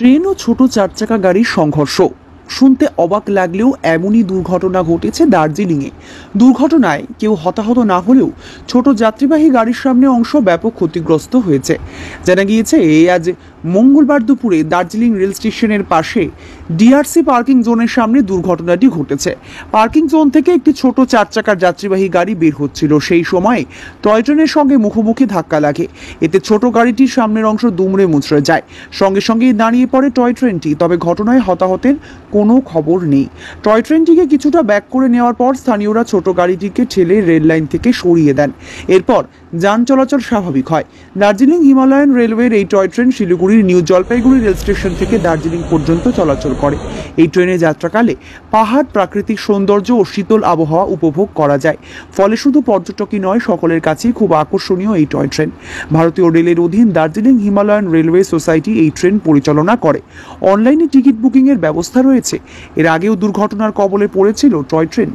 Train ও ছোট চারচাকা গাড়ির সংঘর্ষ শুনতে অবাক লাগলেও এমনই দুর্ঘটনা ঘটেছে দার্জিলিংয়ে। দুর্ঘটনায় কেউ হতাহত না হলেও ছোট যাত্রীবাহী গাড়ির সামনে অংশ ব্যাপক ক্ষতিগ্রস্ত হয়েছে। জানা গিয়েছে আজ মঙ্গলবার দুপুরে দার্জিলিং রেল স্টেশনের পাশে ডিআরসি পার্কিং জোনের সামনে দুর্ঘটনাটি ঘটেছে। পার্কিং জোন থেকে একটি ছোট চারচাকার যাত্রীবাহী গাড়ি বের হচ্ছিল, সেই সময় টয় ট্রেনের সঙ্গে মুখোমুখি ধাক্কা লাগে। এতে ছোট গাড়িটির সামনের অংশ দুমড়ে মুচড়ে যায়, সঙ্গে সঙ্গেই দাঁড়িয়ে পড়ে টয় ট্রেনটি। তবে ঘটনায় হতাহতের কোনো খবর নেই। টয় ট্রেনটিকে কিছুটা ব্যাক করে নেওয়ার পর স্থানীয়রা ছোট গাড়িটিকে ঠেলে রেল লাইন থেকে সরিয়ে দেন। এরপর যান চলাচল স্বাভাবিক হয়। দার্জিলিং হিমালয়ান রেলওয়ের এই টয় ট্রেন শিলিগুড়ির নিউ জলপাইগুড়ি রেল স্টেশন থেকে দার্জিলিং পর্যন্ত চলাচল করে। এই ট্রেনে যাত্রাকালে পাহাড়, প্রাকৃতিক সৌন্দর্য ও শীতল আবহাওয়া উপভোগ করা যায়। ফলে শুধু পর্যটকই নয়, সকলের কাছেই খুব আকর্ষণীয় এই টয় ট্রেন। ভারতীয় রেলের অধীন দার্জিলিং হিমালয়ান রেলওয়ে সোসাইটি এই ট্রেন পরিচালনা করে। অনলাইনে টিকিট বুকিংয়ের ব্যবস্থা রয়েছে। এর আগেও দুর্ঘটনার কবলে পড়েছিল টয় ট্রেন।